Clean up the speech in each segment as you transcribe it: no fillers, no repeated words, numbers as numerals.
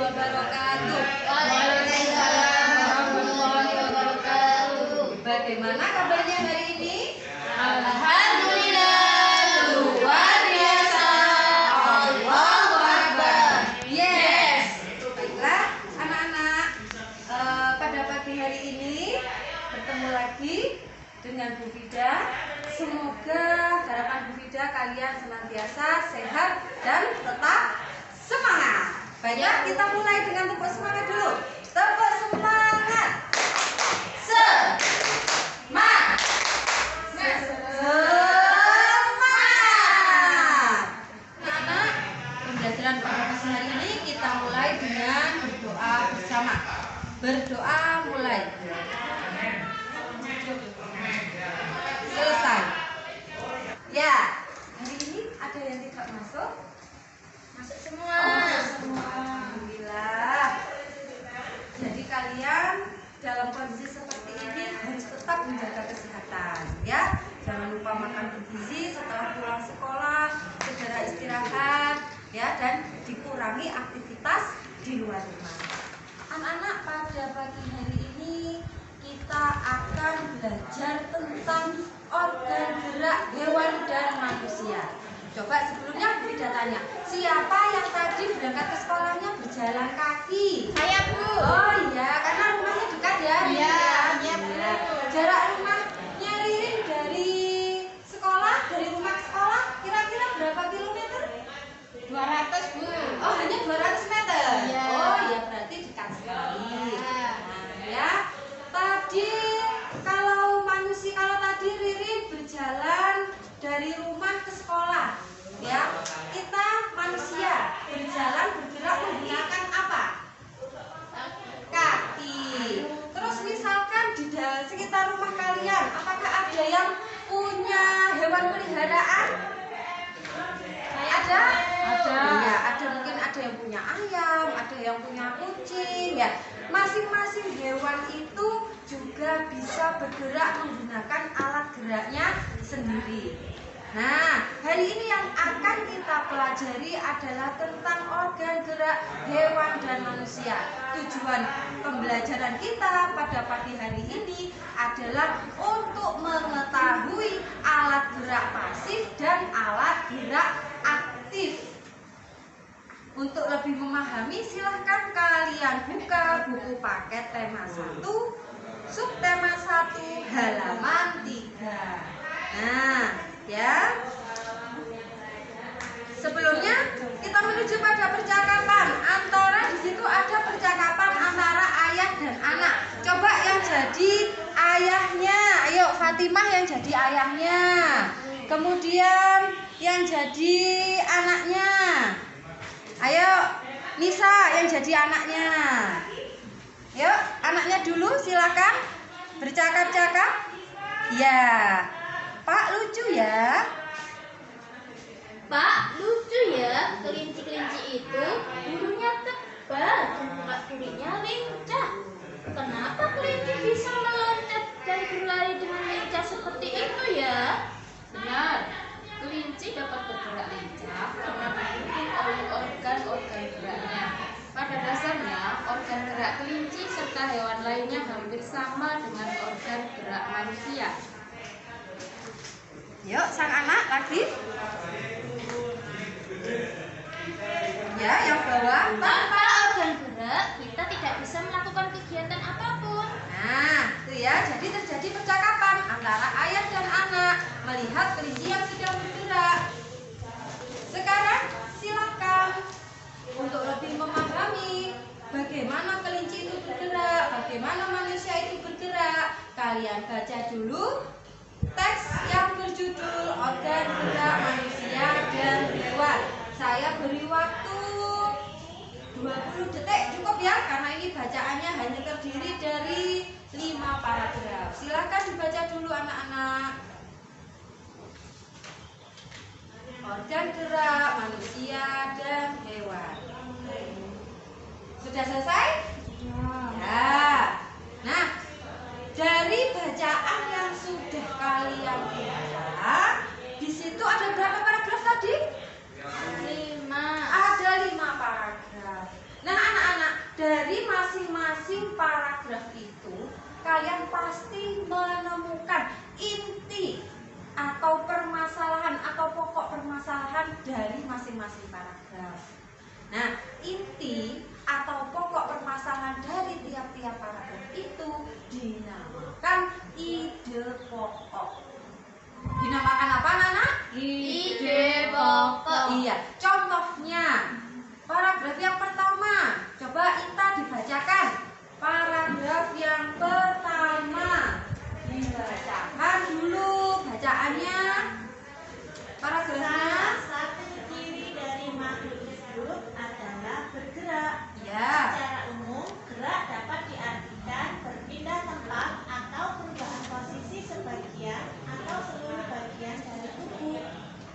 wabarakatuh. Waalaikumsalam warahmatullahi wabarakatuh. Bagaimana kabarnya hari ini? Alhamdulillah, luar biasa. Allahu Akbar. Yes. Baiklah anak-anak, pada pagi hari ini bertemu lagi dengan Bu Fida. Semoga harapan Bu Fida kalian senantiasa sehat dan tetap semangat. Baiklah, kita mulai dengan tepuk semangat dulu. Tepuk semangat. Semangat. Semangat. Anak-anak, pembelajaran pada pagi hari ini kita mulai dengan berdoa bersama. Berdoa mulai. Selesai. Ya, hari ini ada yang tidak masuk? Masuk semua. Alhamdulillah. Jadi kalian dalam kondisi seperti ini harus tetap menjaga kesehatan, ya. Jangan lupa makan bergizi setelah pulang sekolah, segera istirahat, ya, dan dikurangi aktivitas di luar rumah. Anak-anak, pada pagi hari ini kita akan belajar tentang organ gerak hewan dan manusia. Coba sebelumnya Bu Fida tanya, siapa yang tadi berangkat ke sekolahnya berjalan kaki? Saya, Bu. Oh iya, karena rumahnya dekat ya. Iya, Bu. iya, Bu. Jarak rumahnya Ririn dari sekolah, dari rumah ke sekolah kira-kira berapa kilometer? 200, Bu. Oh, hanya 200 meter. Iya. Oh iya, berarti dekat sekali. Iya. Nah, ya. Tadi kalau tadi Ririn berjalan dari rumah ke sekolah, ya. Kita manusia bergerak menggunakan apa? Kaki. Terus misalkan di sekitar rumah kalian, apakah ada yang punya hewan peliharaan? Ada? Ya, ada, mungkin ada yang punya ayam, ada yang punya kucing, ya. Masing-masing hewan itu juga bisa bergerak menggunakan alat geraknya sendiri. Nah, hari ini yang akan kita pelajari adalah tentang organ gerak hewan dan manusia. Tujuan pembelajaran kita pada pagi hari ini adalah untuk mengetahui alat gerak pasif dan alat gerak aktif. Untuk lebih memahami, silahkan kalian buka buku paket tema 1, subtema 1, halaman 3. Nah, ya. Sebelumnya kita menuju pada percakapan. Di situ ada percakapan antara ayah dan anak. Coba yang jadi ayahnya, ayo Fatimah yang jadi ayahnya. Kemudian yang jadi anaknya. Ayo Nisa yang jadi anaknya. Yuk, anaknya dulu silakan bercakap-cakap. Ya. Pak, lucu ya. Pak, lucu ya. Kelinci-kelinci itu bulunya tebal dan kulit-kulitnya lincah. Kenapa kelinci bisa meloncat dan berlari dengan lincah seperti itu ya? Benar, kelinci dapat bergerak lincah karena didukung oleh organ-organ geraknya. Pada dasarnya, organ gerak kelinci serta hewan lainnya hampir sama dengan organ gerak manusia. Yuk, sang anak lagi. Ya, yang bawah. Tanpa organ gerak, kita tidak bisa melakukan kegiatan apapun. Nah, itu ya. Jadi terjadi percakapan antara ayah dan anak melihat kelinci yang sedang bergerak. Sekarang silakan untuk lebih memahami bagaimana kelinci itu bergerak, bagaimana manusia itu bergerak. Kalian baca dulu teks yang berjudul organ gerak manusia dan hewan. Saya beri waktu 20 detik cukup ya, karena ini bacaannya hanya terdiri dari 5 paragraf. Silakan dibaca dulu anak-anak. Organ gerak manusia dan hewan. Sudah selesai? Ya. Nah, dari bacaan yang sudah kalian baca, di situ ada berapa paragraf tadi? 5. Ada 5 paragraf. Nah, anak-anak masing-masing paragraf itu kalian pasti menemukan inti atau permasalahan atau pokok permasalahan dari masing-masing paragraf. Nah, inti atau pokok permasalahan dari tiap-tiap paragraf itu dinamakan ide pokok. Dinamakan apa, Nana? Ide pokok. Iya, contohnya paragraf yang pertama. Coba Ita dibacakan. Paragraf yang pertama. Dibacakan dulu bacaannya. Paragrafnya. Salah satu ciri dari makhluk hidup adalah bergerak. Ya. Secara umum, gerak dapat diartikan berpindah tempat atau perubahan posisi sebagian atau seluruh bagian dari tubuh.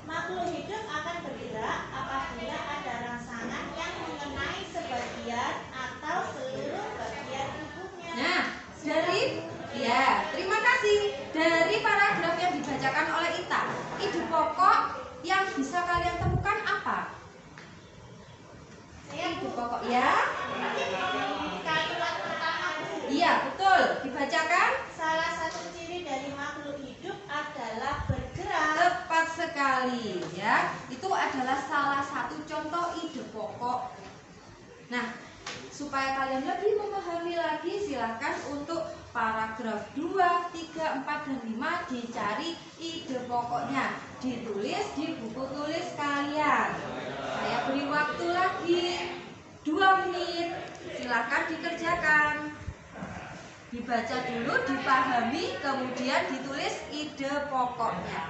Makhluk hidup akan bergerak apabila ada rangsangan yang mengenai sebagian atau seluruh bagian tubuhnya. Nah, terima kasih. Dari paragraf yang dibacakan oleh Ita, ide pokok yang bisa kalian temukan apa? Ide pokok ya? Kalimat pertama, Bu. Iya, betul. Dibacakan. Salah satu ciri dari makhluk hidup adalah bergerak. Tepat sekali ya. Itu adalah salah satu contoh ide pokok. Nah, supaya kalian lebih memahami lagi, silahkan untuk paragraf 2, 3, 4, dan 5 dicari ide pokoknya. Ditulis di buku tulis kalian. Saya beri waktu lagi 2 menit. Silahkan dikerjakan. Dibaca dulu, dipahami, kemudian ditulis ide pokoknya.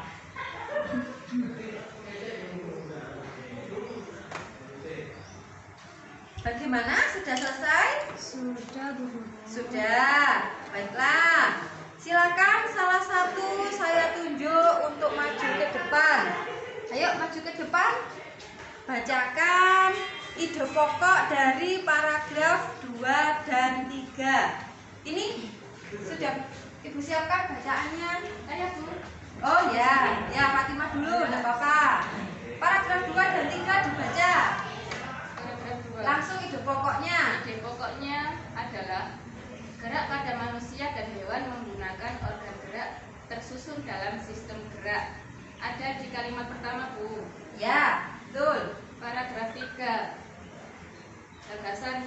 Bagaimana? Sudah selesai? Sudah, Bu. Sudah. Baiklah. Silakan salah satu saya tunjuk untuk maju ke depan. Ayo maju ke depan. Bacakan ide pokok dari paragraf 2 dan 3. Ini sudah Ibu siapkan bacaannya. Ayo, Bu. Oh ya, Fatimah dulu, enggak apa-apa. Paragraf 2 dan 3 dibaca. Paragraf 2. Langsung ide pokoknya. Ide pokoknya adalah gerak pada manusia dan hewan menggunakan organ gerak tersusun dalam sistem gerak. Ada di kalimat pertama, Bu. Ya, betul. Paragraf 3. Gagasan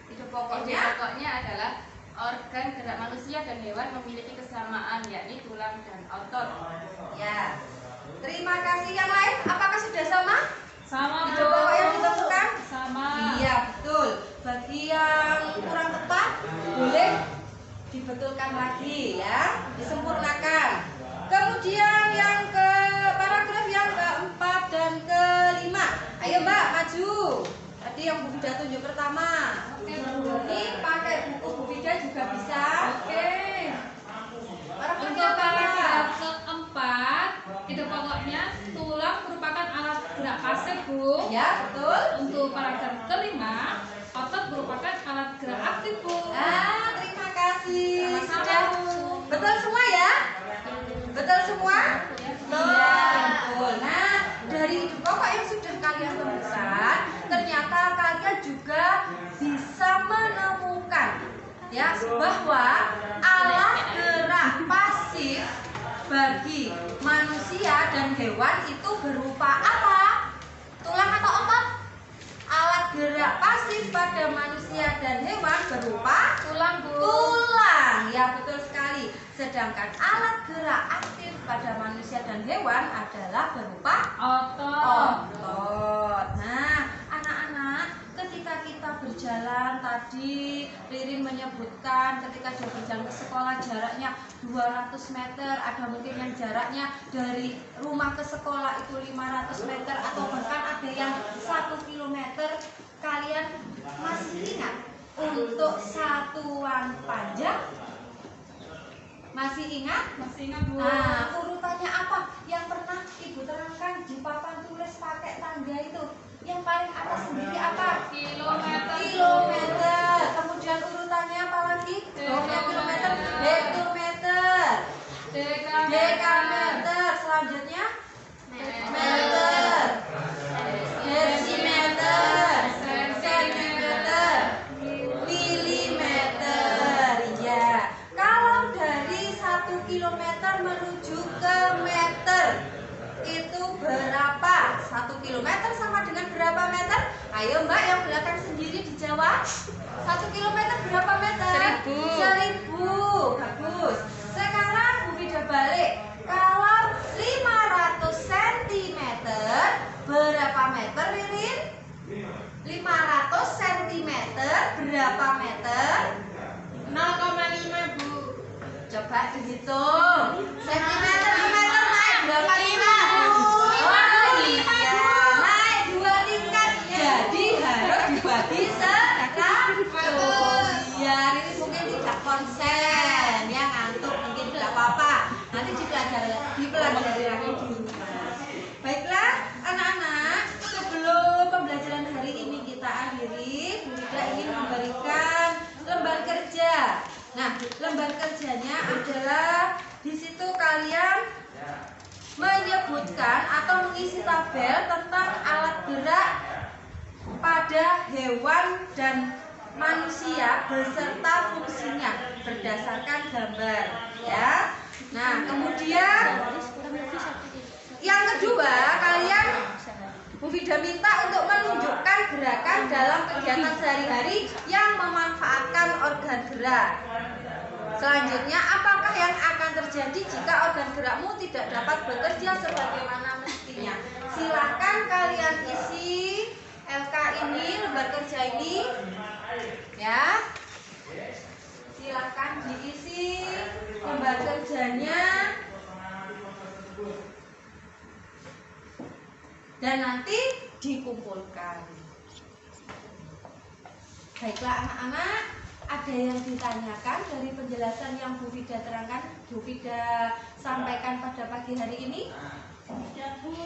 Ide ide pokoknya. pokoknya adalah organ gerak manusia dan hewan memiliki kesamaan, yakni tulang dan otot. Ya. Terima kasih. Yang lain apakah sudah sama? Sama, Ide pokok yang ditemukan? sama. Iya, betul. Bagi yang kurang tepat boleh dibetulkan lagi ya, disempurnakan. Kemudian yang ke paragraf yang keempat dan kelima. Ayo Mbak, maju. Tadi yang Bu Fida tunjuk pertama. Oke, Ini pakai buku Bu Fida juga bisa. Oke. Paragraf Untuk yang paragraf keempat. keempat, itu pokoknya tulang merupakan alat gerak pasif, Bu. Ya, betul. Untuk paragraf kelima, otot merupakan alat gerak aktif, Bu. Terima kasih. Sama-sama, Sudah Bu. betul semua ya? Betul semua? Iya, betul. Nah, dari ide pokok yang sudah kalian temukan, ternyata kalian juga bisa menemukan ya bahwa alat gerak pasif bagi manusia dan hewan itu berupa apa? Tulang atau otot? Alat gerak pasif pada manusia dan hewan berupa Tulang, Bu. tulang. Ya, betul sekali. Sedangkan alat gerak aktif pada manusia dan hewan adalah berupa Otot. otot. Nah, anak-anak, ketika kita berjalan tadi, Ririn menyebutkan ketika dia berjalan ke sekolah jaraknya 200 meter, ada mungkin yang jaraknya dari rumah ke sekolah itu 500 meter atau bahkan ada yang 1 kilometer. Kalian masih ingat untuk satuan panjang? Masih ingat? Masih ingat, Bu? Nah, urutannya apa? Yang pernah Ibu terangkan di papan tulis pakai tangga itu. Yang paling atas sendiri apa? Kilometer. Kilometer. Kemudian urutannya apa lagi? Bawahnya kilometer. Hektometer. Dekameter. Selanjutnya meter. Desimeter. Sentimeter. Milimeter. 1 kilometer berapa meter? 1000. Bagus. Sekarang Bu Vida balik. Kalau 500 cm berapa meter, Ririn? 500 cm berapa meter? 0,5 Bu. Coba dihitung. Sentimeter per meter naik berapa? 5. Oh iya, naik 2 tingkat. Jadi harus dibagi seratus. Iya, ini mungkin tidak konsen, ya ngantuk mungkin tidak apa-apa. Nanti dipelajari lagi di rumah. Baiklah, anak-anak, sebelum pembelajaran hari ini kita akhiri, Bu Vida ingin memberikan lembar kerja. Nah, lembar kerjanya adalah di situ kalian menyebutkan atau mengisi tabel tentang alat gerak pada hewan dan manusia beserta fungsinya berdasarkan gambar, ya. Nah, kemudian yang kedua, kalian Bu Vida minta untuk menunjukkan gerakan dalam kegiatan sehari-hari yang memanfaatkan organ gerak. Selanjutnya, apakah yang akan terjadi jika organ gerakmu tidak dapat bekerja sebagaimana mestinya? Silakan kalian isi LK ini, lembar kerja ini, ya. Silakan diisi lembar kerjanya. Dan nanti dikumpulkan. Baiklah anak-anak, ada yang ditanyakan dari penjelasan yang Bu Vida terangkan, Bu Vida sampaikan pada pagi hari ini?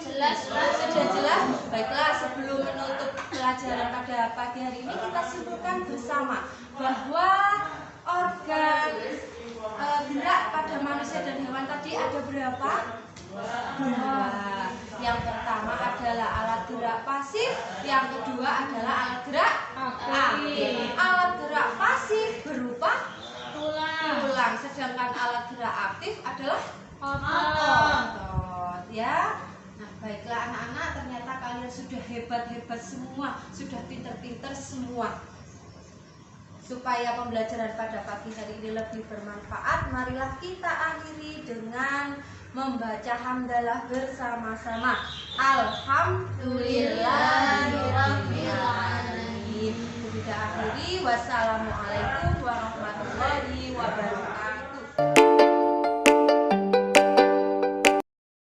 Jelas. Sudah jelas? Baiklah, sebelum menutup pelajaran pada pagi hari ini, kita simpulkan bersama bahwa organ gerak pada manusia dan hewan tadi ada berapa? 2. Yang pertama adalah alat gerak pasif, yang kedua adalah alat gerak aktif. Alat gerak pasif berupa tulang, sedangkan alat gerak aktif adalah otot, ya. Nah, baiklah anak-anak, ternyata kalian sudah hebat-hebat semua, sudah pinter-pinter semua. Supaya pembelajaran pada pagi hari ini lebih bermanfaat, marilah kita akhiri dengan membaca hamdalah bersama-sama. Alhamdulillahirabbil alamin. Kita akhiri. Wassalamualaikum.